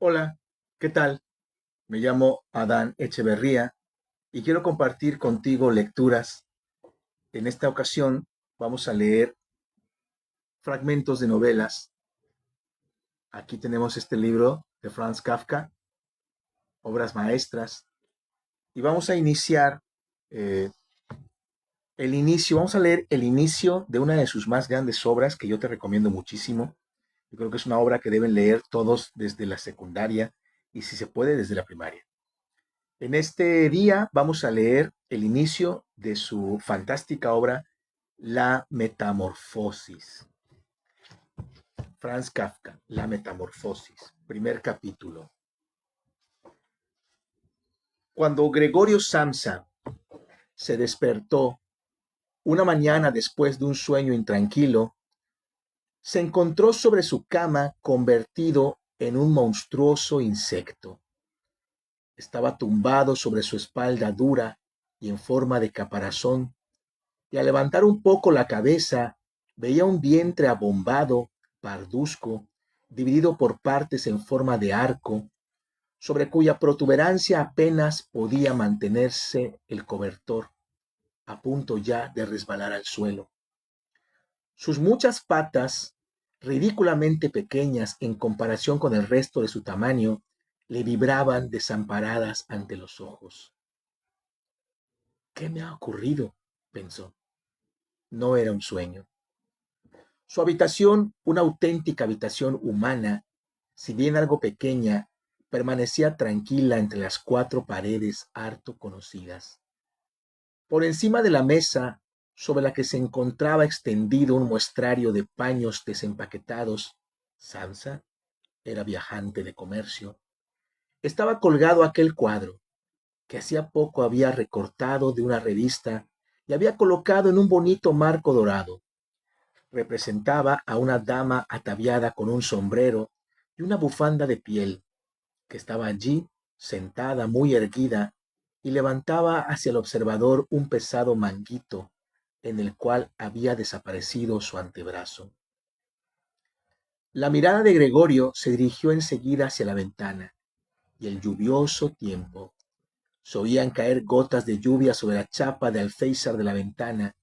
Hola, ¿qué tal? Me llamo Adán Echeverría y quiero compartir contigo lecturas. En esta ocasión vamos a leer fragmentos de novelas. Aquí tenemos este libro de Franz Kafka, Obras Maestras, y vamos a iniciar eh, vamos a leer el inicio de una de sus más grandes obras que yo te recomiendo muchísimo. Yo creo que es una obra que deben leer todos desde la secundaria y si se puede desde la primaria. En este día vamos a leer el inicio de su fantástica obra La Metamorfosis. Franz Kafka, La Metamorfosis, primer capítulo. Cuando Gregorio Samsa se despertó una mañana después de un sueño intranquilo, se encontró sobre su cama convertido en un monstruoso insecto. Estaba tumbado sobre su espalda dura y en forma de caparazón, y al levantar un poco la cabeza veía un vientre abombado, parduzco, dividido por partes en forma de arco, sobre cuya protuberancia apenas podía mantenerse el cobertor, a punto ya de resbalar al suelo. Sus muchas patas, ridículamente pequeñas en comparación con el resto de su tamaño, le vibraban desamparadas ante los ojos. ¿Qué me ha ocurrido? Pensó. No era un sueño. Su habitación, una auténtica habitación humana, si bien algo pequeña, permanecía tranquila entre las cuatro paredes harto conocidas. Por encima de la mesa, sobre la que se encontraba extendido un muestrario de paños desempaquetados, Sansa era viajante de comercio, estaba colgado aquel cuadro, que hacía poco había recortado de una revista y había colocado en un bonito marco dorado. Representaba a una dama ataviada con un sombrero y una bufanda de piel, que estaba allí, sentada muy erguida, y levantaba hacia el observador un pesado manguito, en el cual había desaparecido su antebrazo. La mirada de Gregorio se dirigió enseguida hacia la ventana, y el lluvioso tiempo. Se oían caer gotas de lluvia sobre la chapa de alféizar de la ventana.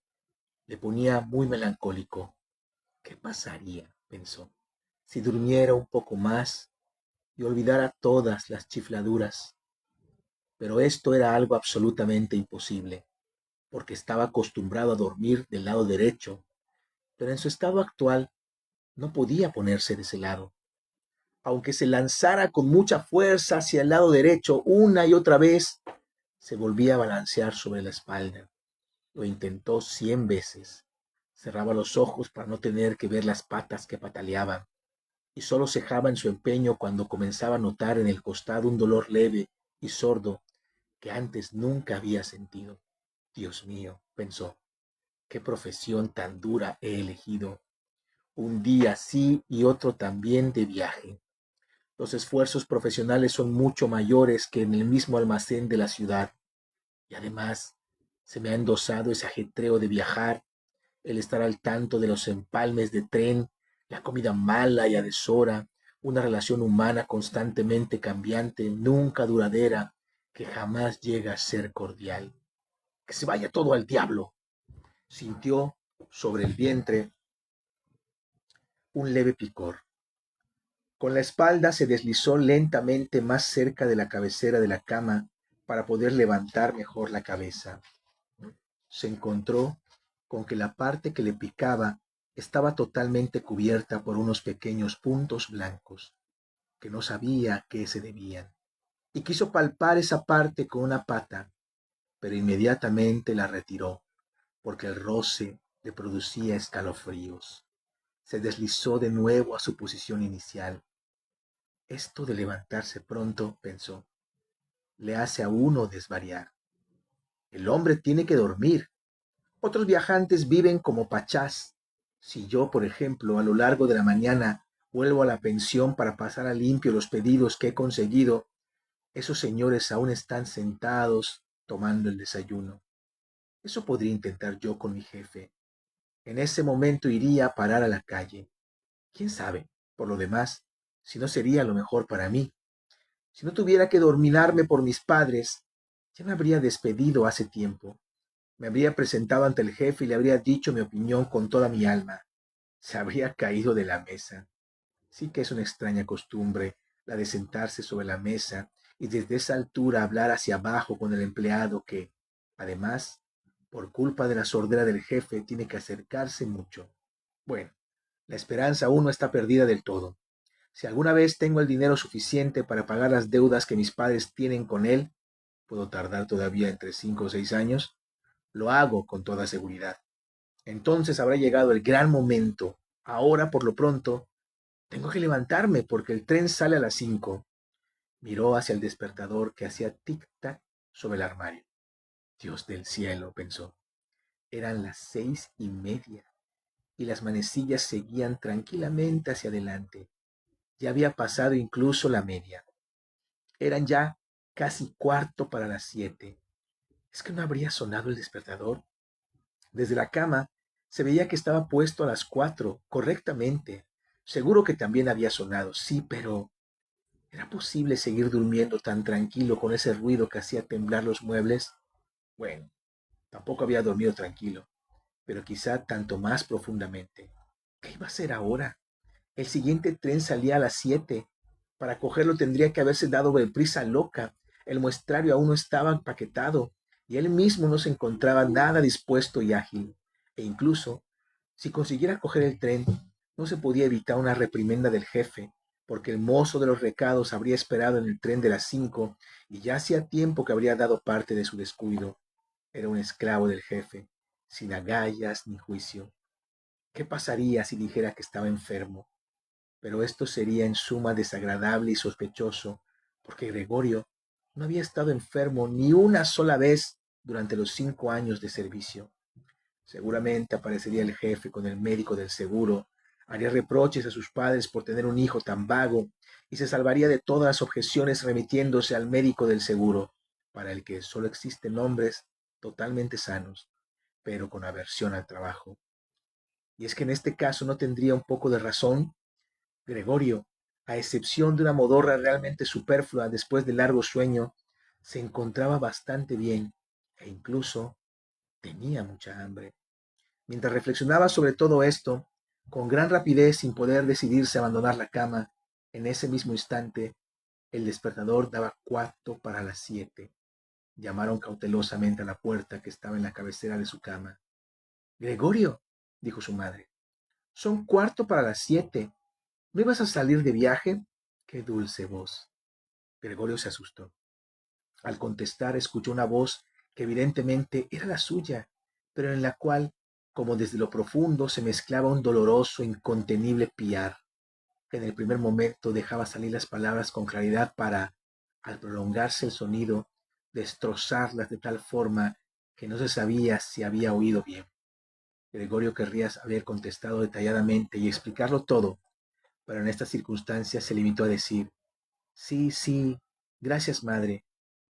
Le ponía muy melancólico. ¿Qué pasaría? Pensó, si durmiera un poco más y olvidara todas las chifladuras. Pero esto era algo absolutamente imposible, porque estaba acostumbrado a dormir del lado derecho, pero en su estado actual no podía ponerse de ese lado. Aunque se lanzara con mucha fuerza hacia el lado derecho una y otra vez, se volvía a balancear sobre la espalda. Lo intentó 100 veces. Cerraba los ojos para no tener que ver las patas que pataleaban, y solo cejaba en su empeño cuando comenzaba a notar en el costado un dolor leve y sordo que antes nunca había sentido. Dios mío, pensó, qué profesión tan dura he elegido. Un día sí y otro también de viaje. Los esfuerzos profesionales son mucho mayores que en el mismo almacén de la ciudad. Y además, se me ha endosado ese ajetreo de viajar, el estar al tanto de los empalmes de tren, la comida mala y a deshora, una relación humana constantemente cambiante, nunca duradera, que jamás llega a ser cordial. Que se vaya todo al diablo. Sintió sobre el vientre un leve picor. Con la espalda se deslizó lentamente más cerca de la cabecera de la cama para poder levantar mejor la cabeza. Se encontró con que la parte que le picaba estaba totalmente cubierta por unos pequeños puntos blancos, que no sabía a qué se debían, y quiso palpar esa parte con una pata, pero inmediatamente la retiró, porque el roce le producía escalofríos. Se deslizó de nuevo a su posición inicial. Esto de levantarse pronto, pensó, le hace a uno desvariar. El hombre tiene que dormir. Otros viajantes viven como pachás. Si yo, por ejemplo, a lo largo de la mañana vuelvo a la pensión para pasar a limpio los pedidos que he conseguido, esos señores aún están sentados tomando el desayuno. Eso podría intentar yo con mi jefe. En ese momento iría a parar a la calle. ¿Quién sabe, por lo demás, si no sería lo mejor para mí? Si no tuviera que dominarme por mis padres, ya me habría despedido hace tiempo. Me habría presentado ante el jefe y le habría dicho mi opinión con toda mi alma. Se habría caído de la mesa. Sí que es una extraña costumbre la de sentarse sobre la mesa y desde esa altura hablar hacia abajo con el empleado que, además, por culpa de la sordera del jefe, tiene que acercarse mucho. Bueno, la esperanza aún no está perdida del todo. Si alguna vez tengo el dinero suficiente para pagar las deudas que mis padres tienen con él, puedo tardar todavía entre 5 o 6 años, lo hago con toda seguridad. Entonces habrá llegado el gran momento. Ahora, por lo pronto, tengo que levantarme porque el tren sale a las 5. Miró hacia el despertador que hacía tic-tac sobre el armario. Dios del cielo, pensó. Eran las 6:30 y las manecillas seguían tranquilamente hacia adelante. Ya había pasado incluso la media. Eran ya casi cuarto para las 7. ¿Es que no habría sonado el despertador? Desde la cama se veía que estaba puesto a las 4, correctamente. Seguro que también había sonado, sí, pero ¿era posible seguir durmiendo tan tranquilo con ese ruido que hacía temblar los muebles? Bueno, tampoco había dormido tranquilo, pero quizá tanto más profundamente. ¿Qué iba a hacer ahora? El siguiente tren salía a las 7. Para cogerlo tendría que haberse dado prisa loca. El muestrario aún no estaba empaquetado y él mismo no se encontraba nada dispuesto y ágil. E incluso, si consiguiera coger el tren, no se podía evitar una reprimenda del jefe, porque el mozo de los recados habría esperado en el tren de las 5 y ya hacía tiempo que habría dado parte de su descuido. Era un esclavo del jefe, sin agallas ni juicio. ¿Qué pasaría si dijera que estaba enfermo? Pero esto sería en suma desagradable y sospechoso, porque Gregorio no había estado enfermo ni una sola vez durante los 5 años de servicio. Seguramente aparecería el jefe con el médico del seguro, haría reproches a sus padres por tener un hijo tan vago y se salvaría de todas las objeciones remitiéndose al médico del seguro, para el que solo existen hombres totalmente sanos, pero con aversión al trabajo. Y es que en este caso no tendría un poco de razón. Gregorio, a excepción de una modorra realmente superflua después del largo sueño, se encontraba bastante bien e incluso tenía mucha hambre. Mientras reflexionaba sobre todo esto, con gran rapidez, sin poder decidirse a abandonar la cama, en ese mismo instante, el despertador daba cuarto para las 7. Llamaron cautelosamente a la puerta que estaba en la cabecera de su cama. Gregorio, dijo su madre, son cuarto para las 7. ¿No ibas a salir de viaje? Qué dulce voz. Gregorio se asustó. Al contestar, escuchó una voz que evidentemente era la suya, pero en la cual, como desde lo profundo, se mezclaba un doloroso, incontenible piar. En el primer momento dejaba salir las palabras con claridad para, al prolongarse el sonido, destrozarlas de tal forma que no se sabía si había oído bien. Gregorio querría haber contestado detalladamente y explicarlo todo, pero en estas circunstancias se limitó a decir: sí, sí, gracias, madre,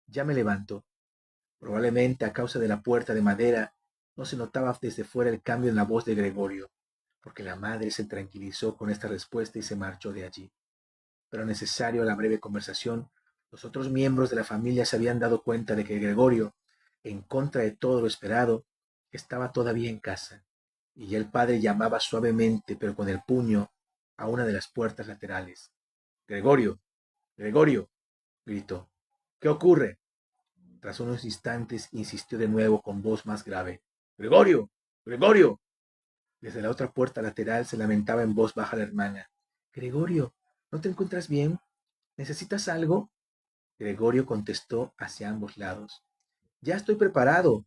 ya me levanto. Probablemente a causa de la puerta de madera no se notaba desde fuera el cambio en la voz de Gregorio, porque la madre se tranquilizó con esta respuesta y se marchó de allí. Pero necesario a la breve conversación, los otros miembros de la familia se habían dado cuenta de que Gregorio, en contra de todo lo esperado, estaba todavía en casa, y ya el padre llamaba suavemente, pero con el puño, a una de las puertas laterales. Gregorio, Gregorio, gritó. ¿Qué ocurre? Tras unos instantes insistió de nuevo con voz más grave. Gregorio, Gregorio. Desde la otra puerta lateral se lamentaba en voz baja la hermana. Gregorio, ¿no te encuentras bien? ¿Necesitas algo? Gregorio contestó hacia ambos lados. Ya estoy preparado.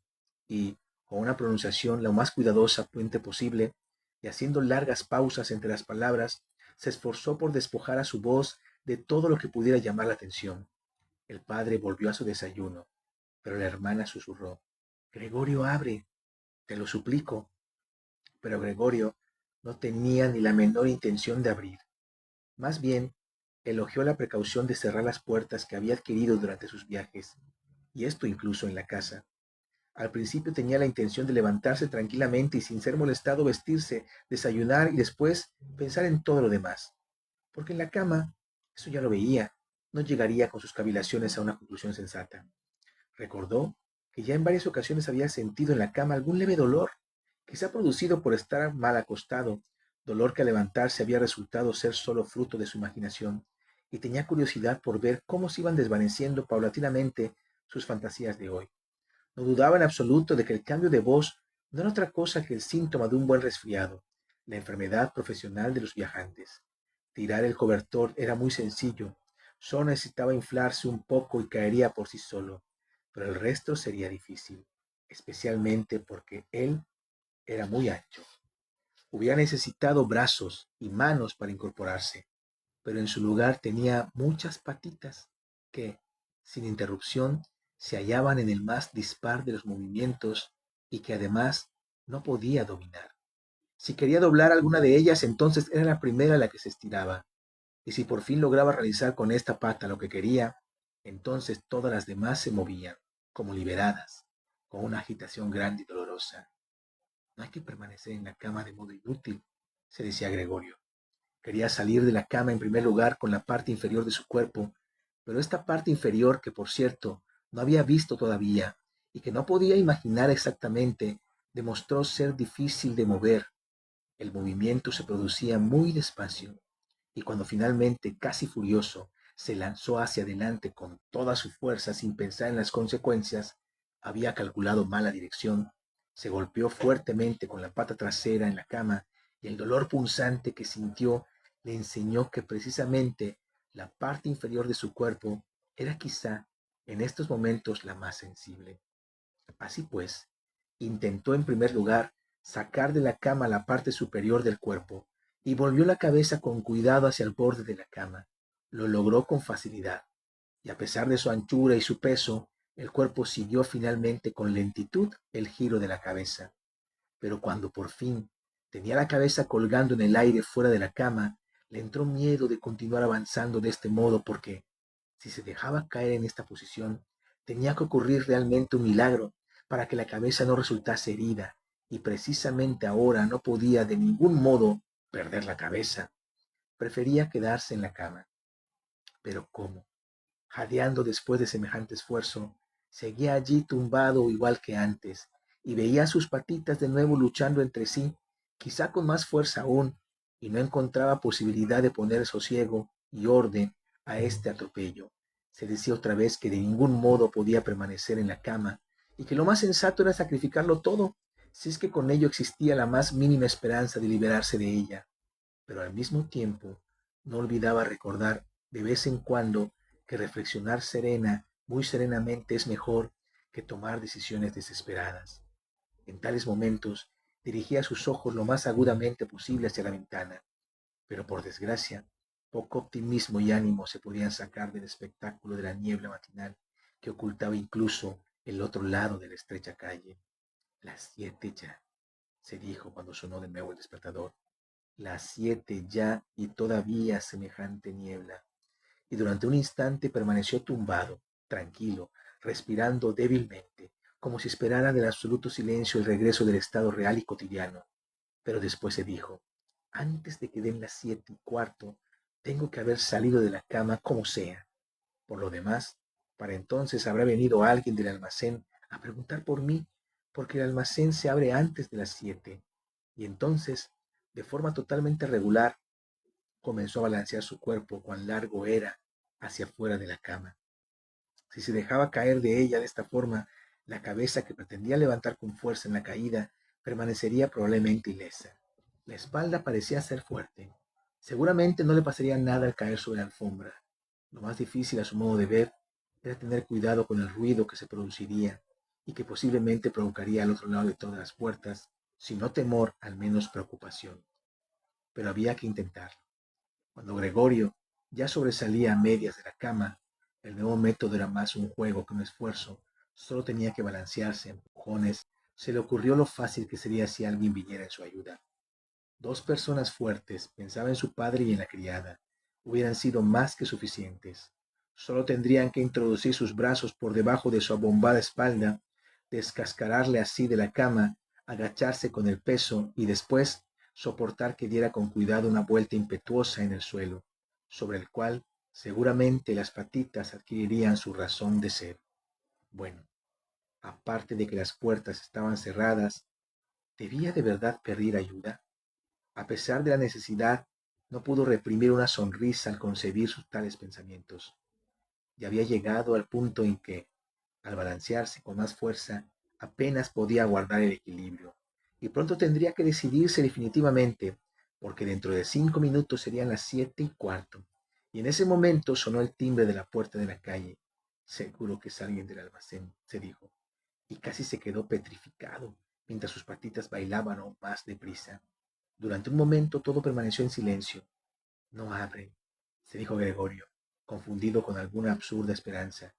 Y, con una pronunciación lo más cuidadosamente posible, y haciendo largas pausas entre las palabras, se esforzó por despojar a su voz de todo lo que pudiera llamar la atención. El padre volvió a su desayuno, pero la hermana susurró: Gregorio, abre, te lo suplico. Pero Gregorio no tenía ni la menor intención de abrir. Más bien, elogió la precaución de cerrar las puertas que había adquirido durante sus viajes, y esto incluso en la casa. Al principio tenía la intención de levantarse tranquilamente y sin ser molestado vestirse, desayunar y después pensar en todo lo demás, porque en la cama, eso ya lo veía, no llegaría con sus cavilaciones a una conclusión sensata. Recordó que ya en varias ocasiones había sentido en la cama algún leve dolor, quizá producido por estar mal acostado, dolor que al levantarse había resultado ser solo fruto de su imaginación, y tenía curiosidad por ver cómo se iban desvaneciendo paulatinamente sus fantasías de hoy. No dudaba en absoluto de que el cambio de voz no era otra cosa que el síntoma de un buen resfriado, la enfermedad profesional de los viajantes. Tirar el cobertor era muy sencillo, solo necesitaba inflarse un poco y caería por sí solo, pero el resto sería difícil, especialmente porque él era muy ancho. Hubiera necesitado brazos y manos para incorporarse, pero en su lugar tenía muchas patitas que, sin interrupción, se hallaban en el más dispar de los movimientos y que además no podía dominar. Si quería doblar alguna de ellas, entonces era la primera la que se estiraba, y si por fin lograba realizar con esta pata lo que quería, entonces todas las demás se movían, como liberadas, con una agitación grande y dolorosa. No hay que permanecer en la cama de modo inútil, se decía Gregorio. Quería salir de la cama en primer lugar con la parte inferior de su cuerpo, pero esta parte inferior, que por cierto no había visto todavía y que no podía imaginar exactamente, demostró ser difícil de mover. El movimiento se producía muy despacio, y cuando finalmente, casi furioso, se lanzó hacia adelante con toda su fuerza sin pensar en las consecuencias, había calculado mal la dirección, se golpeó fuertemente con la pata trasera en la cama y el dolor punzante que sintió le enseñó que precisamente la parte inferior de su cuerpo era quizá en estos momentos la más sensible. Así pues, intentó en primer lugar sacar de la cama la parte superior del cuerpo y volvió la cabeza con cuidado hacia el borde de la cama. Lo logró con facilidad, y a pesar de su anchura y su peso, el cuerpo siguió finalmente con lentitud el giro de la cabeza. Pero cuando por fin tenía la cabeza colgando en el aire fuera de la cama, le entró miedo de continuar avanzando de este modo porque, si se dejaba caer en esta posición, tenía que ocurrir realmente un milagro para que la cabeza no resultase herida, y precisamente ahora no podía de ningún modo perder la cabeza. Prefería quedarse en la cama. Pero ¿cómo? Jadeando después de semejante esfuerzo, seguía allí tumbado igual que antes, y veía sus patitas de nuevo luchando entre sí, quizá con más fuerza aún, y no encontraba posibilidad de poner sosiego y orden a este atropello. Se decía otra vez que de ningún modo podía permanecer en la cama, y que lo más sensato era sacrificarlo todo, si es que con ello existía la más mínima esperanza de liberarse de ella. Pero al mismo tiempo no olvidaba recordar de vez en cuando que reflexionar serena, muy serenamente es mejor que tomar decisiones desesperadas. En tales momentos dirigía sus ojos lo más agudamente posible hacia la ventana, pero por desgracia, poco optimismo y ánimo se podían sacar del espectáculo de la niebla matinal que ocultaba incluso el otro lado de la estrecha calle. Las 7 ya, se dijo cuando sonó de nuevo el despertador. Las 7 ya y todavía semejante niebla. Y durante un instante permaneció tumbado, tranquilo, respirando débilmente, como si esperara del absoluto silencio el regreso del estado real y cotidiano. Pero después se dijo, antes de que den las 7:15, tengo que haber salido de la cama como sea. Por lo demás, para entonces habrá venido alguien del almacén a preguntar por mí, porque el almacén se abre antes de las 7. Y entonces, de forma totalmente regular, comenzó a balancear su cuerpo, cuán largo era, hacia afuera de la cama. Si se dejaba caer de ella de esta forma, la cabeza que pretendía levantar con fuerza en la caída permanecería probablemente ilesa. La espalda parecía ser fuerte. Seguramente no le pasaría nada al caer sobre la alfombra. Lo más difícil, a su modo de ver, era tener cuidado con el ruido que se produciría y que posiblemente provocaría al otro lado de todas las puertas, si no temor, al menos preocupación. Pero había que intentarlo. Cuando Gregorio ya sobresalía a medias de la cama, el nuevo método era más un juego que un esfuerzo. Solo tenía que balancearse, empujones. Se le ocurrió lo fácil que sería si alguien viniera en su ayuda. Dos personas fuertes, pensaba en su padre y en la criada, hubieran sido más que suficientes. Solo tendrían que introducir sus brazos por debajo de su abombada espalda, descascararle así de la cama, agacharse con el peso y después soportar que diera con cuidado una vuelta impetuosa en el suelo, sobre el cual Seguramente las patitas adquirirían su razón de ser. Bueno, aparte de que las puertas estaban cerradas, ¿debía de verdad pedir ayuda? A pesar de la necesidad, no pudo reprimir una sonrisa al concebir sus tales pensamientos. Ya había llegado al punto en que, al balancearse con más fuerza, apenas podía guardar el equilibrio, y pronto tendría que decidirse definitivamente, porque dentro de 5 minutos serían las 7:15, y en ese momento sonó el timbre de la puerta de la calle. Seguro que es alguien del almacén, se dijo, y casi se quedó petrificado mientras sus patitas bailaban aún más deprisa. Durante un momento todo permaneció en silencio. No abren, se dijo Gregorio, confundido con alguna absurda esperanza.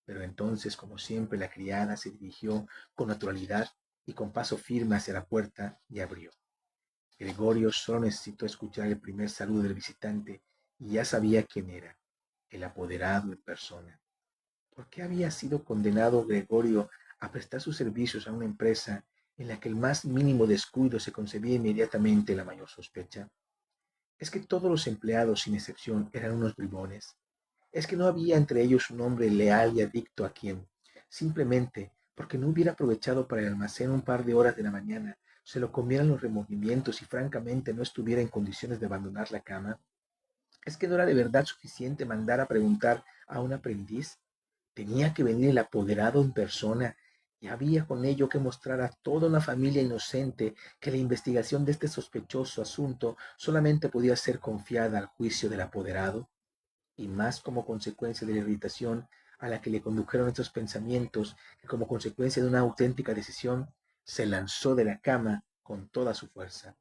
Pero entonces, como siempre, la criada se dirigió con naturalidad y con paso firme hacia la puerta y abrió. Gregorio solo necesitó escuchar el primer saludo del visitante y ya sabía quién era, el apoderado en persona. ¿Por qué había sido condenado Gregorio a prestar sus servicios a una empresa en la que el más mínimo descuido se concebía inmediatamente la mayor sospecha? ¿Es que todos los empleados, sin excepción, eran unos bribones? ¿Es que no había entre ellos un hombre leal y adicto a quien, simplemente porque no hubiera aprovechado para el almacén un par de horas de la mañana, se lo comieran los remordimientos y francamente no estuviera en condiciones de abandonar la cama? ¿Es que no era de verdad suficiente mandar a preguntar a un aprendiz? Tenía que venir el apoderado en persona y había con ello que mostrar a toda una familia inocente que la investigación de este sospechoso asunto solamente podía ser confiada al juicio del apoderado, y más como consecuencia de la irritación a la que le condujeron estos pensamientos que como consecuencia de una auténtica decisión, se lanzó de la cama con toda su fuerza.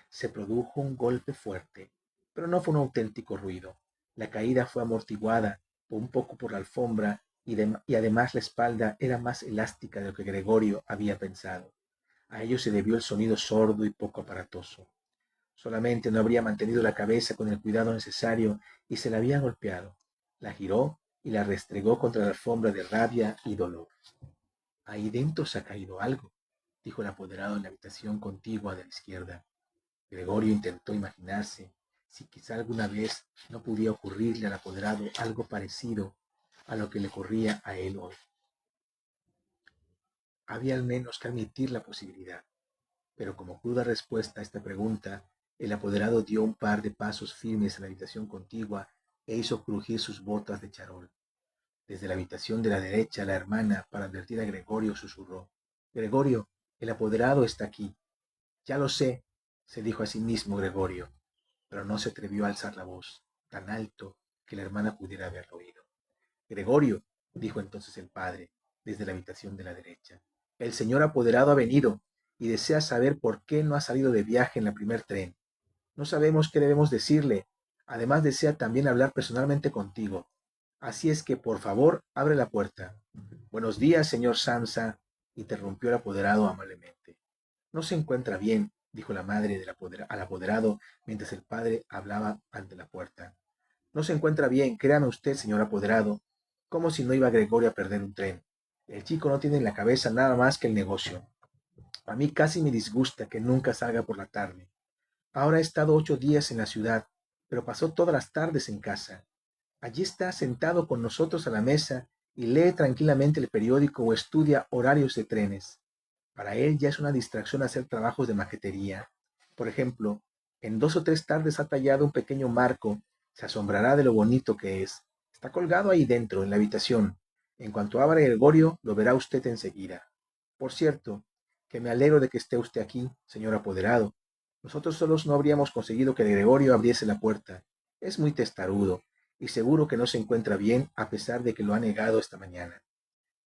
Se produjo un golpe fuerte, pero no fue un auténtico ruido. La caída fue amortiguada un poco por la alfombra y además la espalda era más elástica de lo que Gregorio había pensado. A ello se debió el sonido sordo y poco aparatoso. Solamente no habría mantenido la cabeza con el cuidado necesario y se la había golpeado. La giró y la restregó contra la alfombra de rabia y dolor. Ahí dentro se ha caído algo, dijo el apoderado en la habitación contigua de la izquierda. Gregorio intentó imaginarse si quizá alguna vez no pudiera ocurrirle al apoderado algo parecido a lo que le ocurría a él hoy. Había al menos que admitir la posibilidad, pero como cruda respuesta a esta pregunta, el apoderado dio un par de pasos firmes a la habitación contigua e hizo crujir sus botas de charol. Desde la habitación de la derecha, la hermana, para advertir a Gregorio, susurró: Gregorio, el apoderado está aquí. Ya lo sé, se dijo a sí mismo Gregorio, pero no se atrevió a alzar la voz, tan alto que la hermana pudiera haberlo oído. Gregorio, dijo entonces el padre, desde la habitación de la derecha, el señor apoderado ha venido y desea saber por qué no ha salido de viaje en el primer tren. No sabemos qué debemos decirle. Además desea también hablar personalmente contigo. Así es que, por favor, abre la puerta. Buenos días, señor Sansa, interrumpió el apoderado amablemente. No se encuentra bien, dijo la madre al apoderado mientras el padre hablaba ante la puerta. No se encuentra bien, créame usted, señor apoderado, como si no iba Gregorio a perder un tren. El chico no tiene en la cabeza nada más que el negocio. A mí casi me disgusta que nunca salga por la tarde. Ahora ha estado 8 días en la ciudad, pero pasó todas las tardes en casa. Allí está sentado con nosotros a la mesa y lee tranquilamente el periódico o estudia horarios de trenes. Para él ya es una distracción hacer trabajos de maquetería. Por ejemplo, en 2 o 3 tardes ha tallado un pequeño marco. Se asombrará de lo bonito que es. Está colgado ahí dentro, en la habitación. En cuanto abra Gregorio, lo verá usted enseguida. Por cierto, que me alegro de que esté usted aquí, señor apoderado. Nosotros solos no habríamos conseguido que Gregorio abriese la puerta. Es muy testarudo, y seguro que no se encuentra bien a pesar de que lo ha negado esta mañana.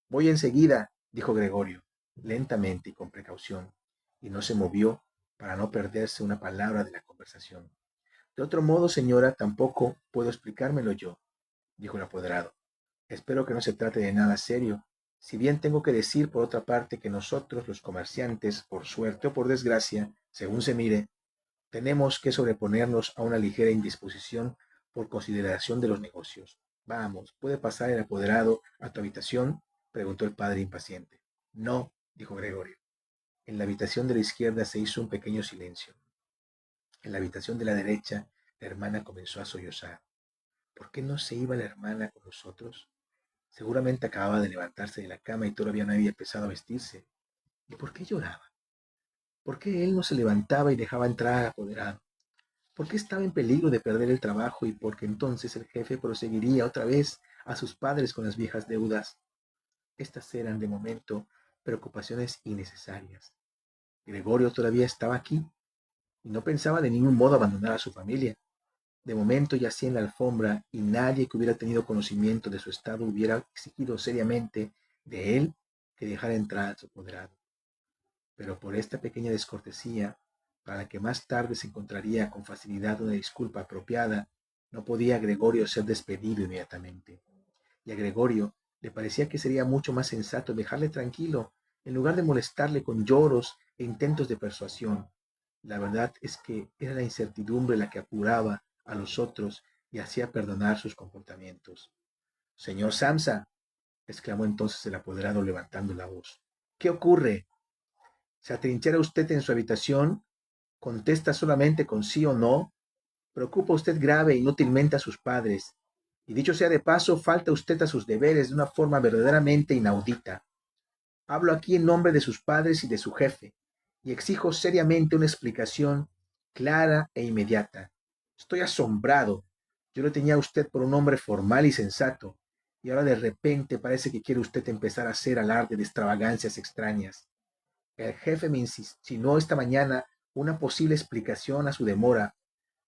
Voy enseguida, dijo Gregorio, lentamente y con precaución, y no se movió para no perderse una palabra de la conversación. De otro modo, señora, tampoco puedo explicármelo yo, dijo el apoderado. Espero que no se trate de nada serio, si bien tengo que decir por otra parte que nosotros, los comerciantes, por suerte o por desgracia, según se mire, tenemos que sobreponernos a una ligera indisposición por consideración de los negocios. Vamos, ¿puede pasar el apoderado a tu habitación? Preguntó el padre impaciente. No, dijo Gregorio. En la habitación de la izquierda se hizo un pequeño silencio. En la habitación de la derecha, la hermana comenzó a sollozar. ¿Por qué no se iba la hermana con nosotros? Seguramente acababa de levantarse de la cama y todavía no había empezado a vestirse. ¿Y por qué lloraba? ¿Por qué él no se levantaba y dejaba entrar al apoderado? ¿Por qué estaba en peligro de perder el trabajo y porque entonces el jefe proseguiría otra vez a sus padres con las viejas deudas? Estas eran, de momento, preocupaciones innecesarias. Gregorio todavía estaba aquí y no pensaba de ningún modo abandonar a su familia. De momento yacía en la alfombra y nadie que hubiera tenido conocimiento de su estado hubiera exigido seriamente de él que dejara entrar a su apoderado. Pero por esta pequeña descortesía, para la que más tarde se encontraría con facilidad una disculpa apropiada, no podía Gregorio ser despedido inmediatamente. Y a Gregorio le parecía que sería mucho más sensato dejarle tranquilo, en lugar de molestarle con lloros e intentos de persuasión. La verdad es que era la incertidumbre la que apuraba a los otros y hacía perdonar sus comportamientos. Señor Samsa, exclamó entonces el apoderado levantando la voz. ¿Qué ocurre? ¿Se atrinchera usted en su habitación? ¿Contesta solamente con sí o no? ¿Preocupa usted grave e inútilmente a sus padres? Y dicho sea de paso, falta usted a sus deberes de una forma verdaderamente inaudita. Hablo aquí en nombre de sus padres y de su jefe, y exijo seriamente una explicación clara e inmediata. Estoy asombrado. Yo lo tenía a usted por un hombre formal y sensato, y ahora de repente parece que quiere usted empezar a hacer alarde de extravagancias extrañas. El jefe me insinuó esta mañana una posible explicación a su demora.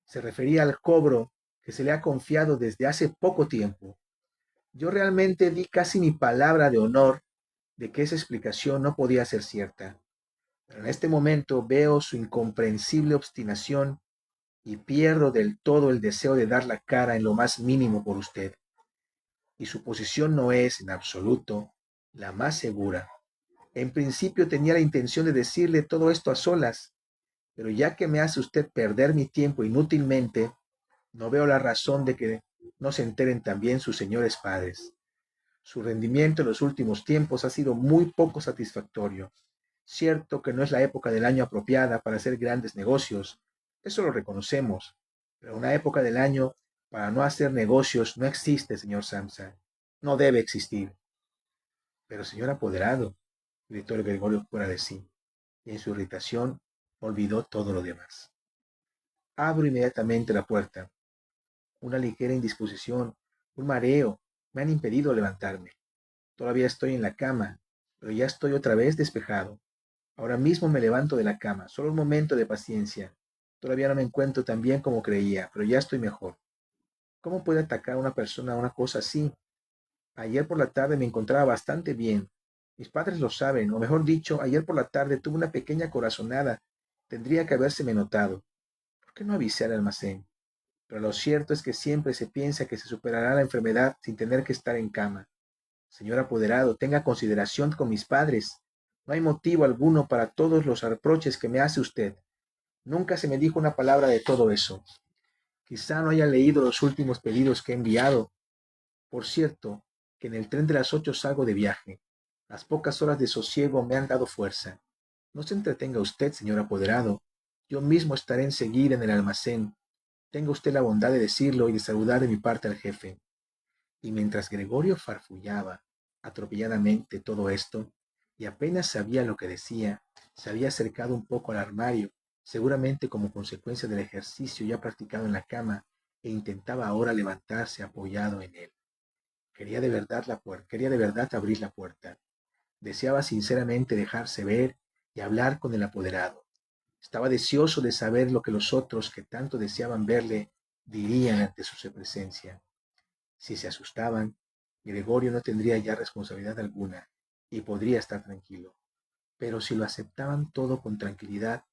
Se refería al cobro que se le ha confiado desde hace poco tiempo. Yo realmente di casi mi palabra de honor de que esa explicación no podía ser cierta. Pero en este momento veo su incomprensible obstinación y pierdo del todo el deseo de dar la cara en lo más mínimo por usted. Y su posición no es, en absoluto, la más segura. En principio tenía la intención de decirle todo esto a solas, pero ya que me hace usted perder mi tiempo inútilmente, no veo la razón de que no se enteren también sus señores padres. Su rendimiento en los últimos tiempos ha sido muy poco satisfactorio. Cierto que no es la época del año apropiada para hacer grandes negocios, eso lo reconocemos, pero una época del año para no hacer negocios no existe, señor Samsa. No debe existir. Pero, señor apoderado, gritó el Gregorio fuera de sí, y en su irritación olvidó todo lo demás. Abro inmediatamente la puerta. Una ligera indisposición, un mareo, me han impedido levantarme. Todavía estoy en la cama, pero ya estoy otra vez despejado. Ahora mismo me levanto de la cama, solo un momento de paciencia. Todavía no me encuentro tan bien como creía, pero ya estoy mejor. ¿Cómo puede atacar a una persona una cosa así? Ayer por la tarde me encontraba bastante bien. Mis padres lo saben, o mejor dicho, ayer por la tarde tuve una pequeña corazonada. Tendría que habérseme notado. ¿Por qué no avisé al almacén? Pero lo cierto es que siempre se piensa que se superará la enfermedad sin tener que estar en cama. Señor apoderado, tenga consideración con mis padres. No hay motivo alguno para todos los reproches que me hace usted. Nunca se me dijo una palabra de todo eso. Quizá no haya leído los últimos pedidos que he enviado. Por cierto, que en el tren de las 8 salgo de viaje. Las pocas horas de sosiego me han dado fuerza. No se entretenga usted, señor apoderado. Yo mismo estaré enseguida en el almacén. Tenga usted la bondad de decirlo y de saludar de mi parte al jefe. Y mientras Gregorio farfullaba atropelladamente todo esto, y apenas sabía lo que decía, se había acercado un poco al armario, seguramente como consecuencia del ejercicio ya practicado en la cama, e intentaba ahora levantarse apoyado en él. Quería de verdad abrir la puerta. Deseaba sinceramente dejarse ver y hablar con el apoderado. Estaba deseoso de saber lo que los otros que tanto deseaban verle dirían ante su presencia. Si se asustaban, Gregorio no tendría ya responsabilidad alguna y podría estar tranquilo. Pero si lo aceptaban todo con tranquilidad,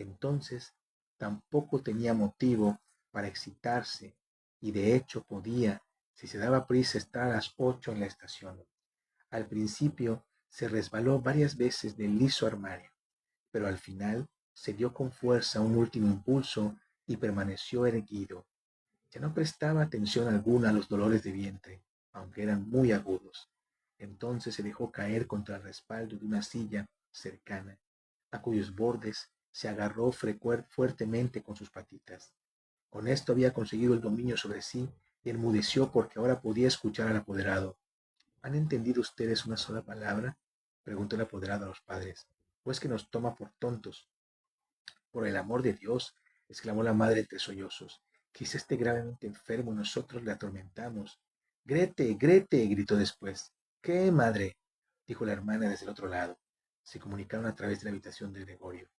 entonces tampoco tenía motivo para excitarse y de hecho podía, si se daba prisa, estar a las 8 en la estación. Al principio se resbaló varias veces del liso armario, pero al final se dio con fuerza un último impulso y permaneció erguido. Ya no prestaba atención alguna a los dolores de vientre, aunque eran muy agudos. Entonces se dejó caer contra el respaldo de una silla cercana, a cuyos bordes se agarró fuertemente con sus patitas. Con esto había conseguido el dominio sobre sí y enmudeció porque ahora podía escuchar al apoderado. ¿Han entendido ustedes una sola palabra?, preguntó el apoderado a los padres. ¿O es que nos toma por tontos? Por el amor de Dios, exclamó la madre entre sollozos. Quizá esté gravemente enfermo y nosotros le atormentamos. Grete, Grete, gritó después. ¿Qué, madre?, dijo la hermana desde el otro lado. Se comunicaron a través de la habitación de Gregorio.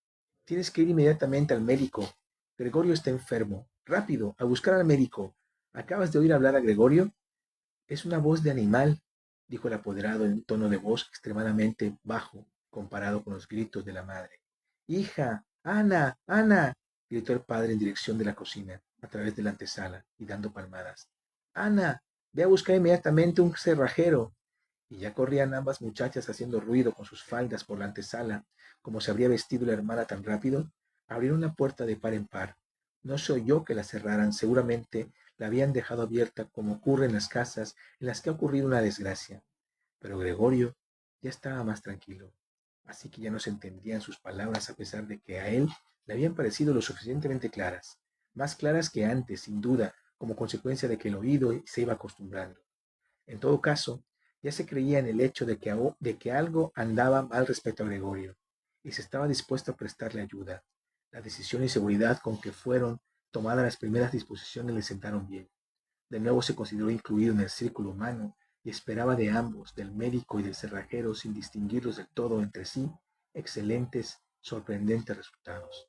Tienes que ir inmediatamente al médico. Gregorio está enfermo. Rápido, a buscar al médico. ¿Acabas de oír hablar a Gregorio? Es una voz de animal, dijo el apoderado en un tono de voz extremadamente bajo comparado con los gritos de la madre. Hija, Ana, Ana, gritó el padre en dirección de la cocina, a través de la antesala, y dando palmadas. Ana, ve a buscar inmediatamente un cerrajero. Y ya corrían ambas muchachas haciendo ruido con sus faldas por la antesala, como se habría vestido la hermana tan rápido. Abrieron la puerta de par en par. No se oyó que la cerraran, seguramente la habían dejado abierta como ocurre en las casas en las que ha ocurrido una desgracia. Pero Gregorio ya estaba más tranquilo, así que ya no se entendían sus palabras a pesar de que a él le habían parecido lo suficientemente claras, más claras que antes, sin duda, como consecuencia de que el oído se iba acostumbrando. En todo caso, ya se creía en el hecho de que algo andaba mal respecto a Gregorio, y se estaba dispuesto a prestarle ayuda. La decisión y seguridad con que fueron tomadas las primeras disposiciones le sentaron bien. De nuevo se consideró incluido en el círculo humano y esperaba de ambos, del médico y del cerrajero, sin distinguirlos del todo entre sí, excelentes, sorprendentes resultados.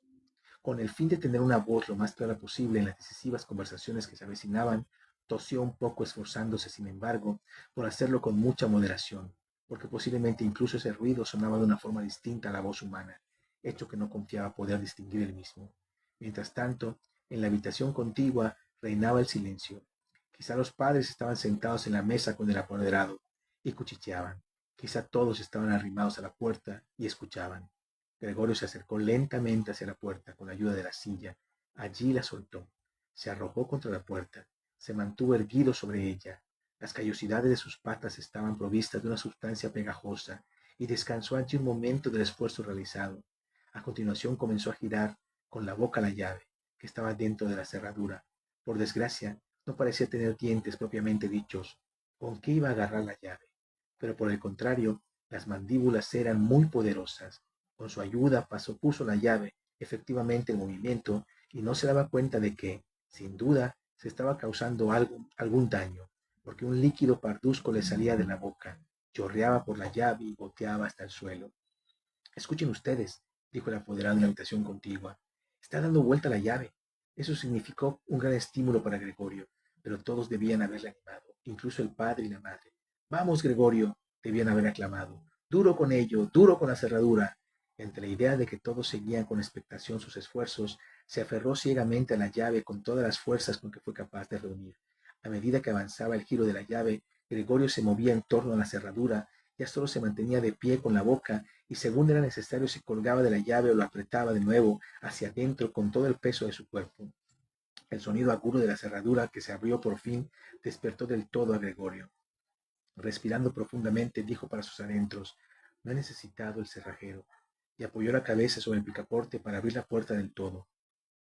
Con el fin de tener una voz lo más clara posible en las decisivas conversaciones que se avecinaban, tosió un poco, esforzándose, sin embargo, por hacerlo con mucha moderación, porque posiblemente incluso ese ruido sonaba de una forma distinta a la voz humana, hecho que no confiaba poder distinguir él mismo. Mientras tanto, en la habitación contigua reinaba el silencio. Quizá los padres estaban sentados en la mesa con el apoderado y cuchicheaban. Quizá todos estaban arrimados a la puerta y escuchaban. Gregorio se acercó lentamente hacia la puerta con la ayuda de la silla. Allí la soltó. Se arrojó contra la puerta. Se mantuvo erguido sobre ella. Las callosidades de sus patas estaban provistas de una sustancia pegajosa y descansó allí un momento del esfuerzo realizado. A continuación comenzó a girar con la boca la llave, que estaba dentro de la cerradura. Por desgracia, no parecía tener dientes propiamente dichos. ¿Con qué iba a agarrar la llave? Pero por el contrario, las mandíbulas eran muy poderosas. Con su ayuda puso la llave efectivamente en movimiento y no se daba cuenta de que, sin duda, se estaba causando algún daño, porque un líquido parduzco le salía de la boca, chorreaba por la llave y goteaba hasta el suelo. Escuchen ustedes, dijo el apoderado en la habitación contigua. Está dando vuelta la llave. Eso significó un gran estímulo para Gregorio, pero todos debían haberle animado, incluso el padre y la madre. Vamos, Gregorio, debían haber aclamado. Duro con ello, duro con la cerradura. Entre la idea de que todos seguían con expectación sus esfuerzos, se aferró ciegamente a la llave con todas las fuerzas con que fue capaz de reunir. A medida que avanzaba el giro de la llave, Gregorio se movía en torno a la cerradura, ya solo se mantenía de pie con la boca y según era necesario se colgaba de la llave o lo apretaba de nuevo hacia adentro con todo el peso de su cuerpo. El sonido agudo de la cerradura que se abrió por fin despertó del todo a Gregorio. Respirando profundamente, dijo para sus adentros: no he necesitado el cerrajero, y apoyó la cabeza sobre el picaporte para abrir la puerta del todo.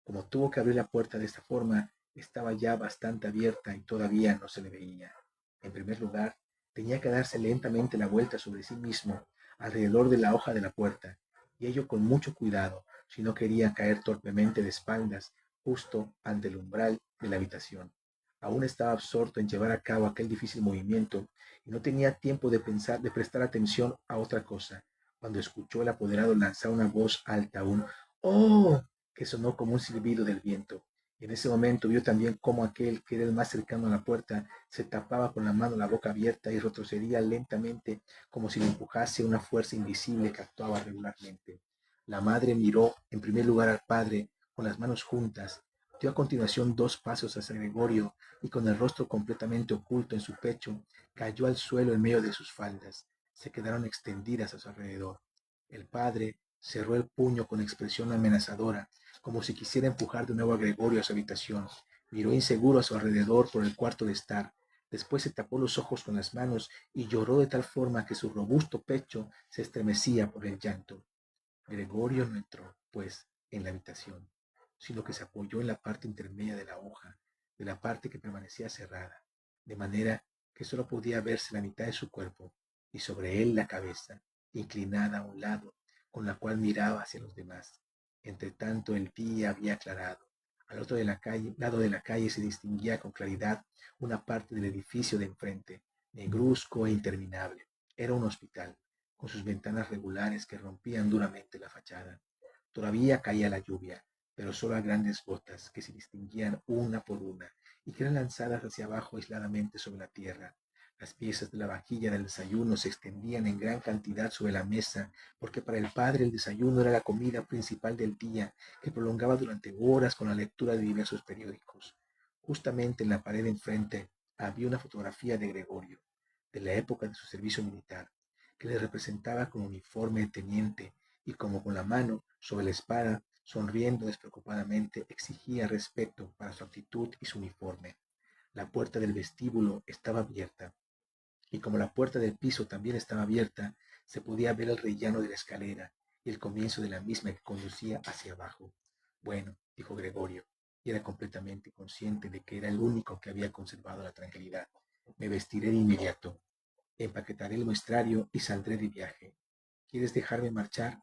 Como tuvo que abrir la puerta de esta forma, estaba ya bastante abierta y todavía no se le veía. En primer lugar, tenía que darse lentamente la vuelta sobre sí mismo alrededor de la hoja de la puerta, y ello con mucho cuidado, si no quería caer torpemente de espaldas justo ante el umbral de la habitación. Aún estaba absorto en llevar a cabo aquel difícil movimiento y no tenía tiempo de pensar, de prestar atención a otra cosa, cuando escuchó el apoderado lanzar una voz alta, un ¡oh!, que sonó como un silbido del viento. Y en ese momento vio también cómo aquel que era el más cercano a la puerta se tapaba con la mano la boca abierta y retrocedía lentamente como si le empujase una fuerza invisible que actuaba regularmente. La madre miró en primer lugar al padre con las manos juntas, dio a continuación 2 pasos hacia Gregorio y con el rostro completamente oculto en su pecho, cayó al suelo en medio de sus faldas. Se quedaron extendidas a su alrededor. El padre cerró el puño con expresión amenazadora, como si quisiera empujar de nuevo a Gregorio a su habitación. Miró inseguro a su alrededor por el cuarto de estar. Después se tapó los ojos con las manos y lloró de tal forma que su robusto pecho se estremecía por el llanto. Gregorio no entró, pues, en la habitación, sino que se apoyó en la parte intermedia de la hoja, de la parte que permanecía cerrada, de manera que solo podía verse la mitad de su cuerpo y sobre él la cabeza, inclinada a un lado, con la cual miraba hacia los demás. Entre tanto el día había aclarado. Al otro lado de la calle se distinguía con claridad una parte del edificio de enfrente, negruzco e interminable. Era un hospital, con sus ventanas regulares que rompían duramente la fachada. Todavía caía la lluvia, pero solo a grandes gotas que se distinguían una por una y que eran lanzadas hacia abajo aisladamente sobre la tierra. Las piezas de la vajilla del desayuno se extendían en gran cantidad sobre la mesa, porque para el padre el desayuno era la comida principal del día, que prolongaba durante horas con la lectura de diversos periódicos. Justamente en la pared enfrente había una fotografía de Gregorio, de la época de su servicio militar, que le representaba con uniforme de teniente y como con la mano sobre la espada, sonriendo despreocupadamente, exigía respeto para su actitud y su uniforme. La puerta del vestíbulo estaba abierta, y como la puerta del piso también estaba abierta, se podía ver el rellano de la escalera y el comienzo de la misma que conducía hacia abajo. Bueno, dijo Gregorio, y era completamente consciente de que era el único que había conservado la tranquilidad. Me vestiré de inmediato, empaquetaré el muestrario y saldré de viaje. ¿Quieres dejarme marchar?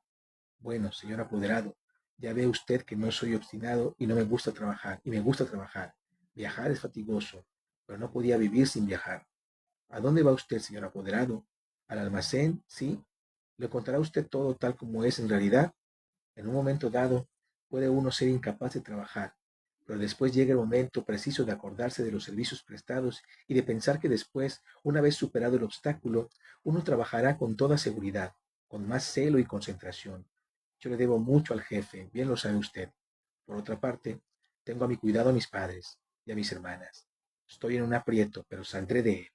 Bueno, señor apoderado, ya ve usted que no soy obstinado y no me gusta trabajar, y me gusta trabajar. Viajar es fatigoso, pero no podía vivir sin viajar. ¿A dónde va usted, señor apoderado? ¿Al almacén? ¿Sí? ¿Le contará usted todo tal como es en realidad? En un momento dado, puede uno ser incapaz de trabajar, pero después llega el momento preciso de acordarse de los servicios prestados y de pensar que después, una vez superado el obstáculo, uno trabajará con toda seguridad, con más celo y concentración. Yo le debo mucho al jefe, bien lo sabe usted. Por otra parte, tengo a mi cuidado a mis padres y a mis hermanas. Estoy en un aprieto, pero saldré de él.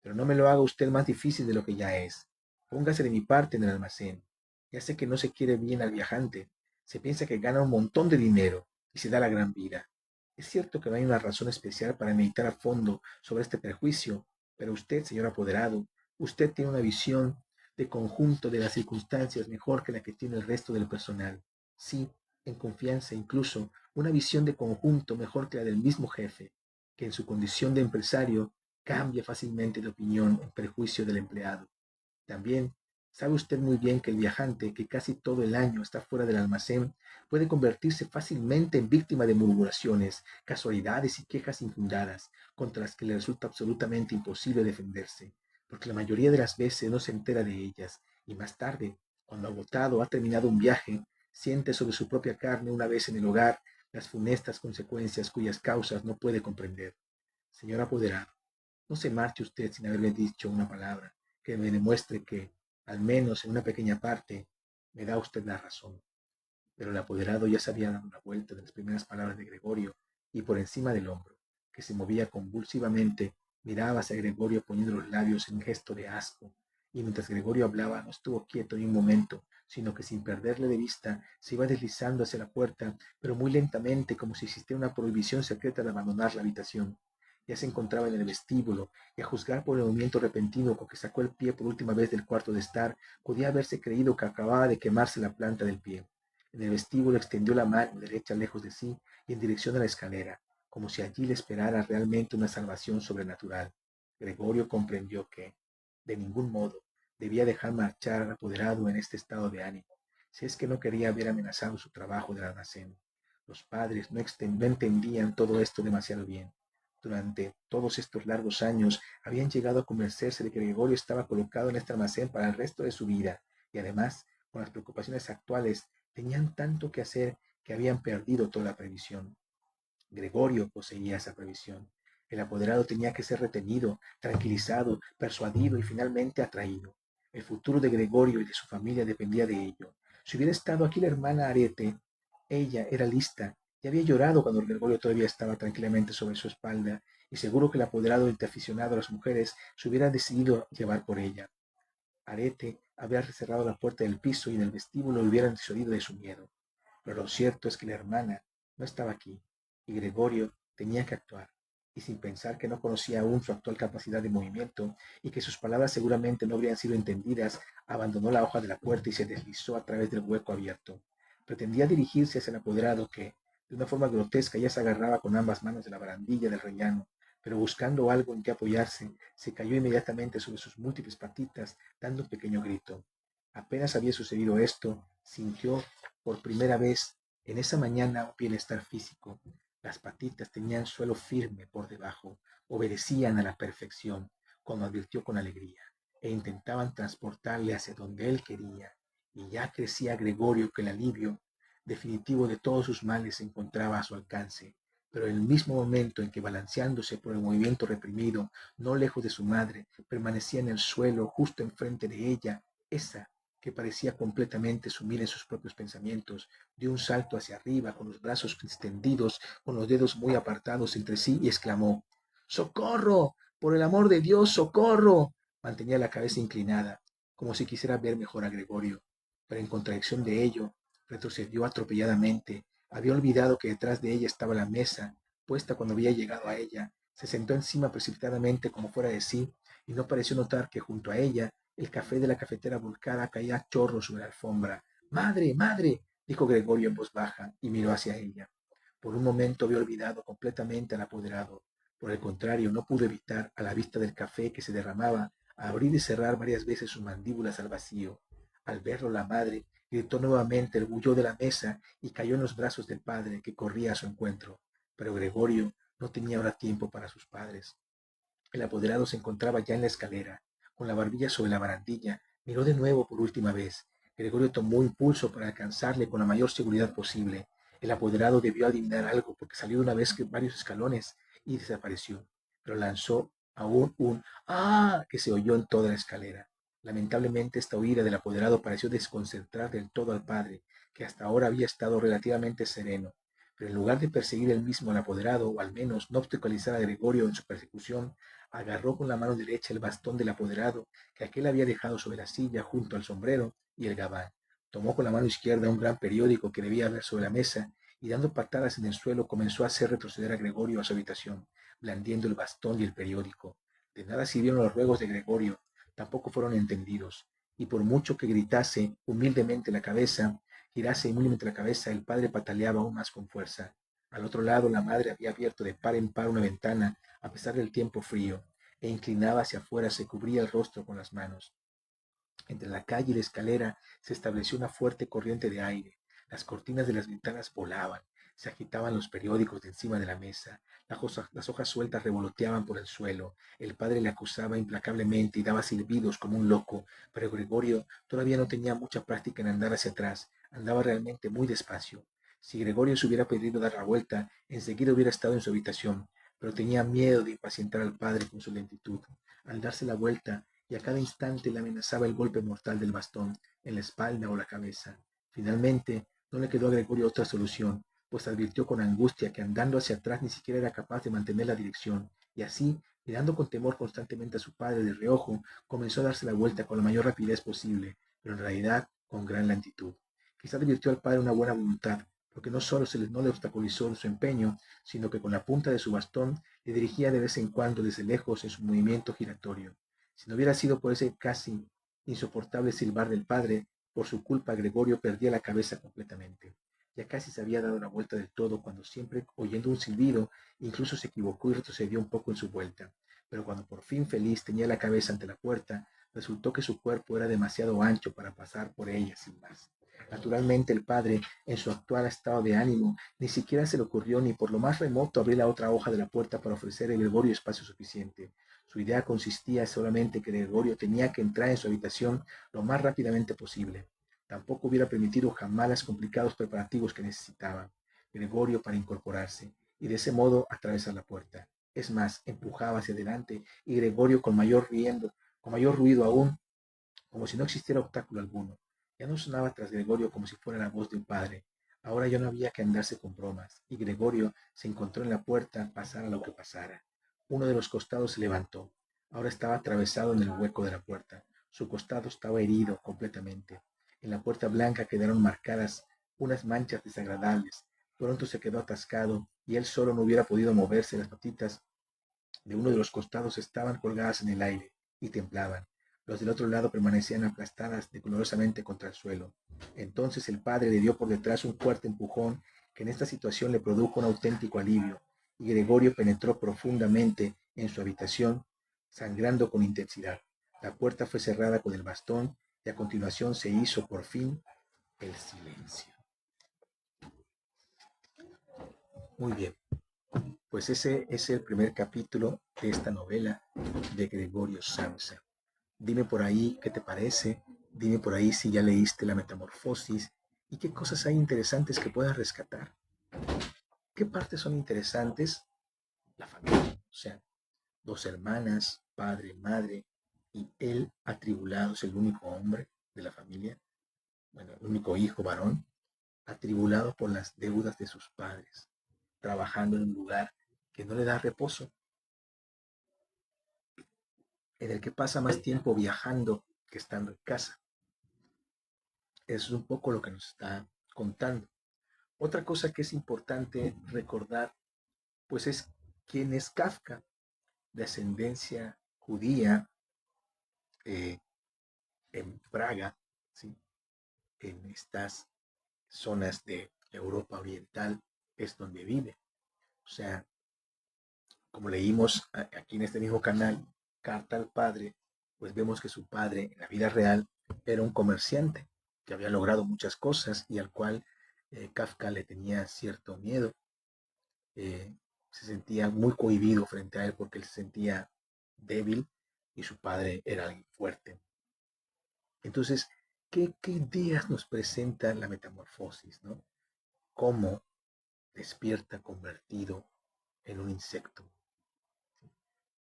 Pero no me lo haga usted más difícil de lo que ya es. Póngase de mi parte en el almacén. Ya sé que no se quiere bien al viajante. Se piensa que gana un montón de dinero y se da la gran vida. Es cierto que no hay una razón especial para meditar a fondo sobre este perjuicio, pero usted, señor apoderado, usted tiene una visión de conjunto de las circunstancias mejor que la que tiene el resto del personal. Sí, en confianza incluso, una visión de conjunto mejor que la del mismo jefe, que en su condición de empresario cambia fácilmente de opinión en perjuicio del empleado. También sabe usted muy bien que el viajante, que casi todo el año está fuera del almacén, puede convertirse fácilmente en víctima de murmuraciones, casualidades y quejas infundadas, contra las que le resulta absolutamente imposible defenderse, porque la mayoría de las veces no se entera de ellas, y más tarde, cuando agotado ha terminado un viaje, siente sobre su propia carne una vez en el hogar las funestas consecuencias cuyas causas no puede comprender. Señor apoderado, no se marche usted sin haberme dicho una palabra que me demuestre que, al menos en una pequeña parte, me da usted la razón. Pero el apoderado ya se había dado una vuelta de las primeras palabras de Gregorio y por encima del hombro, que se movía convulsivamente, miraba hacia Gregorio poniendo los labios en gesto de asco. Y mientras Gregorio hablaba, no estuvo quieto ni un momento, sino que sin perderle de vista, se iba deslizando hacia la puerta, pero muy lentamente, como si existiera una prohibición secreta de abandonar la habitación. Ya se encontraba en el vestíbulo, y a juzgar por el movimiento repentino con que sacó el pie por última vez del cuarto de estar, podía haberse creído que acababa de quemarse la planta del pie. En el vestíbulo extendió la mano derecha lejos de sí y en dirección a la escalera, como si allí le esperara realmente una salvación sobrenatural. Gregorio comprendió que, de ningún modo, debía dejar marchar al apoderado en este estado de ánimo, si es que no quería ver amenazado su trabajo del almacén. Los padres no entendían todo esto demasiado bien. Durante todos estos largos años habían llegado a convencerse de que Gregorio estaba colocado en este almacén para el resto de su vida, y además, con las preocupaciones actuales, tenían tanto que hacer que habían perdido toda la previsión. Gregorio poseía esa previsión. El apoderado tenía que ser retenido, tranquilizado, persuadido y finalmente atraído. El futuro de Gregorio y de su familia dependía de ello. Si hubiera estado aquí la hermana Arete, ella era lista y había llorado cuando Gregorio todavía estaba tranquilamente sobre su espalda, y seguro que el apoderado aficionado a las mujeres se hubiera decidido llevar por ella. Arete había cerrado la puerta del piso y en el vestíbulo hubieran disuadido de su miedo. Pero lo cierto es que la hermana no estaba aquí, y Gregorio tenía que actuar, y sin pensar que no conocía aún su actual capacidad de movimiento y que sus palabras seguramente no habrían sido entendidas, abandonó la hoja de la puerta y se deslizó a través del hueco abierto. Pretendía dirigirse hacia el apoderado que, De una forma grotesca, ella se agarraba con ambas manos de la barandilla del rellano, pero buscando algo en que apoyarse, se cayó inmediatamente sobre sus múltiples patitas, dando un pequeño grito. Apenas había sucedido esto, sintió por primera vez en esa mañana un bienestar físico. Las patitas tenían suelo firme por debajo, obedecían a la perfección, como advirtió con alegría, e intentaban transportarle hacia donde él quería. Y ya crecía Gregorio que el alivio definitivo de todos sus males se encontraba a su alcance. Pero en el mismo momento en que, balanceándose por el movimiento reprimido, no lejos de su madre, permanecía en el suelo justo enfrente de ella, esa que parecía completamente sumida en sus propios pensamientos, dio un salto hacia arriba con los brazos extendidos, con los dedos muy apartados entre sí, y exclamó: ¡Socorro! ¡Por el amor de Dios, socorro! Mantenía la cabeza inclinada, como si quisiera ver mejor a Gregorio, pero en contradicción de ello, retrocedió atropelladamente. Había olvidado que detrás de ella estaba la mesa, puesta cuando había llegado a ella. Se sentó encima precipitadamente como fuera de sí, y no pareció notar que junto a ella el café de la cafetera volcada caía a chorros sobre la alfombra. ¡Madre, madre! Dijo Gregorio en voz baja, y miró hacia ella. Por un momento había olvidado completamente al apoderado. Por el contrario, no pudo evitar, a la vista del café que se derramaba, abrir y cerrar varias veces sus mandíbulas al vacío. Al verlo, la madre gritó nuevamente, huyó de la mesa y cayó en los brazos del padre, que corría a su encuentro. Pero Gregorio no tenía ahora tiempo para sus padres. El apoderado se encontraba ya en la escalera, con la barbilla sobre la barandilla. Miró de nuevo por última vez. Gregorio tomó impulso para alcanzarle con la mayor seguridad posible. El apoderado debió adivinar algo, porque salió de una vez que varios escalones y desapareció. Pero lanzó aún un ¡ah!, que se oyó en toda la escalera. Lamentablemente, esta huida del apoderado pareció desconcertar del todo al padre, que hasta ahora había estado relativamente sereno. Pero en lugar de perseguir él mismo al apoderado, o al menos no obstaculizar a Gregorio en su persecución, agarró con la mano derecha el bastón del apoderado que aquel había dejado sobre la silla junto al sombrero y el gabán. Tomó con la mano izquierda un gran periódico que debía haber sobre la mesa y, dando patadas en el suelo, comenzó a hacer retroceder a Gregorio a su habitación, blandiendo el bastón y el periódico. De nada sirvieron los ruegos de Gregorio, tampoco fueron entendidos, y por mucho que gritase humildemente la cabeza, girase humildemente la cabeza, el padre pataleaba aún más con fuerza. Al otro lado, la madre había abierto de par en par una ventana, a pesar del tiempo frío, e inclinada hacia afuera se cubría el rostro con las manos. Entre la calle y la escalera se estableció una fuerte corriente de aire. Las cortinas de las ventanas volaban, se agitaban los periódicos de encima de la mesa, las hojas sueltas revoloteaban por el suelo. El padre le acusaba implacablemente y daba silbidos como un loco, pero Gregorio todavía no tenía mucha práctica en andar hacia atrás, andaba realmente muy despacio. Si Gregorio se hubiera pedido dar la vuelta, enseguida hubiera estado en su habitación, pero tenía miedo de impacientar al padre con su lentitud. Al darse la vuelta, y a cada instante le amenazaba el golpe mortal del bastón en la espalda o la cabeza. Finalmente, no le quedó a Gregorio otra solución, pues advirtió con angustia que andando hacia atrás ni siquiera era capaz de mantener la dirección, y así, mirando con temor constantemente a su padre de reojo, comenzó a darse la vuelta con la mayor rapidez posible, pero en realidad con gran lentitud. Quizá advirtió al padre una buena voluntad, porque no solo no le obstaculizó su empeño, sino que con la punta de su bastón le dirigía de vez en cuando desde lejos en su movimiento giratorio. Si no hubiera sido por ese casi insoportable silbar del padre, por su culpa Gregorio perdía la cabeza completamente. Ya casi se había dado la vuelta del todo cuando, siempre oyendo un silbido, incluso se equivocó y retrocedió un poco en su vuelta. Pero cuando por fin feliz tenía la cabeza ante la puerta, resultó que su cuerpo era demasiado ancho para pasar por ella sin más. Naturalmente el padre, en su actual estado de ánimo, ni siquiera se le ocurrió ni por lo más remoto abrir la otra hoja de la puerta para ofrecer a Gregorio espacio suficiente. Su idea consistía solamente que Gregorio tenía que entrar en su habitación lo más rápidamente posible. Tampoco hubiera permitido jamás los complicados preparativos que necesitaba Gregorio para incorporarse y de ese modo atravesar la puerta. Es más, empujaba hacia adelante y Gregorio con mayor ruido aún, como si no existiera obstáculo alguno. Ya no sonaba tras Gregorio como si fuera la voz de un padre. Ahora ya no había que andarse con bromas, y Gregorio se encontró en la puerta, pasara lo que pasara. Uno de los costados se levantó. Ahora estaba atravesado en el hueco de la puerta. Su costado estaba herido completamente. En la puerta blanca quedaron marcadas unas manchas desagradables. Pronto se quedó atascado, y él solo no hubiera podido moverse. Las patitas de uno de los costados estaban colgadas en el aire y temblaban. Los del otro lado permanecían aplastadas dolorosamente contra el suelo. Entonces el padre le dio por detrás un fuerte empujón que en esta situación le produjo un auténtico alivio, y Gregorio penetró profundamente en su habitación, sangrando con intensidad. La puerta fue cerrada con el bastón y a continuación se hizo por fin el silencio. Muy bien, pues ese es el primer capítulo de esta novela de Gregorio Samsa. Dime por ahí qué te parece, dime por ahí si ya leíste La Metamorfosis y qué cosas hay interesantes que puedas rescatar. ¿Qué partes son interesantes? La familia, o sea, dos hermanas, padre, madre, y él atribulado, es el único hombre de la familia, bueno, el único hijo varón, atribulado por las deudas de sus padres, trabajando en un lugar que no le da reposo, en el que pasa más tiempo viajando que estando en casa. Eso es un poco lo que nos está contando. Otra cosa que es importante recordar, pues es quién es Kafka, de ascendencia judía, eh, en Praga, ¿sí? En estas zonas de Europa Oriental es donde vive. O sea, como leímos aquí en este mismo canal, Carta al Padre, pues vemos que su padre en la vida real era un comerciante que había logrado muchas cosas y al cual Kafka le tenía cierto miedo. Se sentía muy cohibido frente a él porque él se sentía débil y su padre era alguien fuerte. Entonces, ¿qué ideas nos presenta la metamorfosis, ¿no? Cómo despierta convertido en un insecto.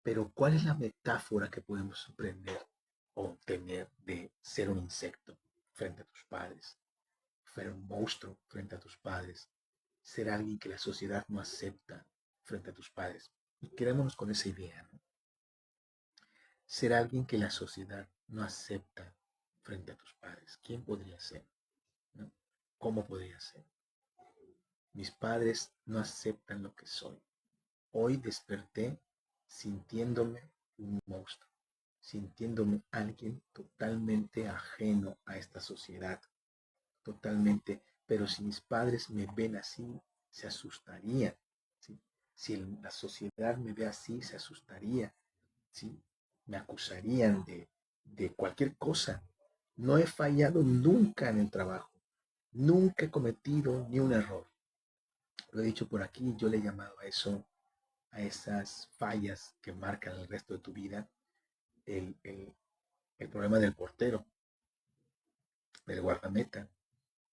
Pero ¿cuál es la metáfora que podemos aprender o obtener de ser un insecto frente a tus padres? Ser un monstruo frente a tus padres. Ser alguien que la sociedad no acepta frente a tus padres. Y quedémonos con esa idea, ¿no? Ser alguien que la sociedad no acepta frente a tus padres. ¿Quién podría ser? ¿No? ¿Cómo podría ser? Mis padres no aceptan lo que soy. Hoy desperté sintiéndome un monstruo, sintiéndome alguien totalmente ajeno a esta sociedad, totalmente, pero si mis padres me ven así, se asustarían, ¿sí? Si la sociedad me ve así, se asustaría, ¿sí? Me acusarían de cualquier cosa. No he fallado nunca en el trabajo, nunca he cometido ni un error. Lo he dicho por aquí, yo le he llamado a eso, a esas fallas que marcan el resto de tu vida, el, el, el problema del portero, del guardameta.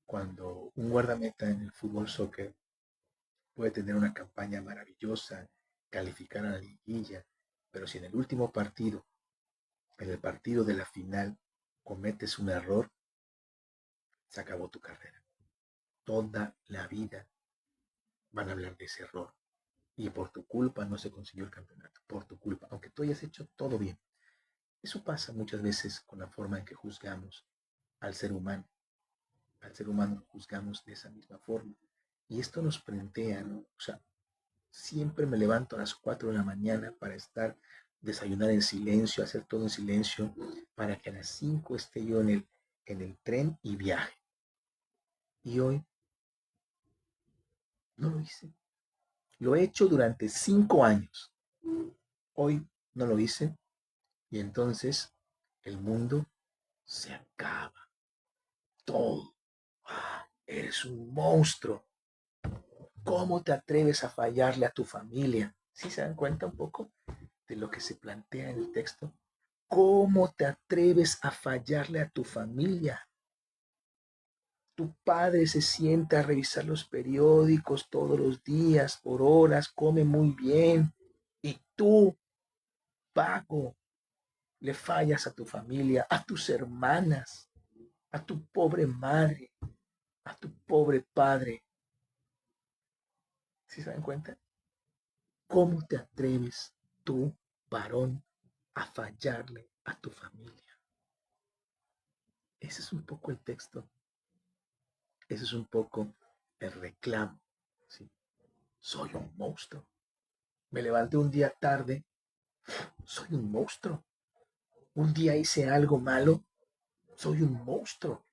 Cuando un guardameta en el fútbol soccer puede tener una campaña maravillosa, calificar a la liguilla, pero si en el último partido, en el partido de la final, cometes un error, se acabó tu carrera. Toda la vida van a hablar de ese error. Y por tu culpa no se consiguió el campeonato, por tu culpa, aunque tú hayas hecho todo bien. Eso pasa muchas veces con la forma en que juzgamos al ser humano. Al ser humano lo juzgamos de esa misma forma. Y esto nos plantea, ¿no? O sea, siempre me levanto a las 4 de la mañana para desayunar en silencio, hacer todo en silencio, para que a las 5 esté yo en el tren y viaje. Y hoy no lo hice. Lo he hecho durante 5 años. Hoy no lo hice y entonces el mundo se acaba. Todo. Eres un monstruo. ¿Cómo te atreves a fallarle a tu familia? ¿Sí se dan cuenta un poco de lo que se plantea en el texto? ¿Cómo te atreves a fallarle a tu familia? Tu padre se sienta a revisar los periódicos todos los días, por horas, come muy bien. Y tú, vago, le fallas a tu familia, a tus hermanas, a tu pobre madre, a tu pobre padre. ¿Sí se dan cuenta? ¿Cómo te atreves tú, varón, a fallarle a tu familia? Ese es un poco el texto. Ese es un poco el reclamo. ¿Sí? Soy un monstruo. Me levanté un día tarde. Soy un monstruo. Un día hice algo malo. Soy un monstruo.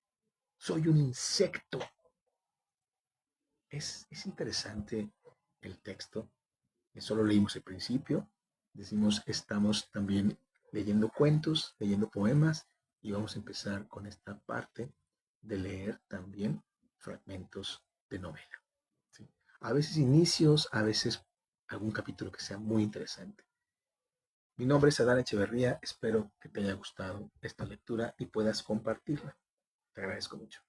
Soy un insecto. Es interesante el texto. Solo leímos el principio. Decimos, estamos también leyendo cuentos, leyendo poemas, y vamos a empezar con esta parte de leer también fragmentos de novela. ¿Sí? A veces inicios, a veces algún capítulo que sea muy interesante. Mi nombre es Adán Echeverría, espero que te haya gustado esta lectura y puedas compartirla. Te agradezco mucho.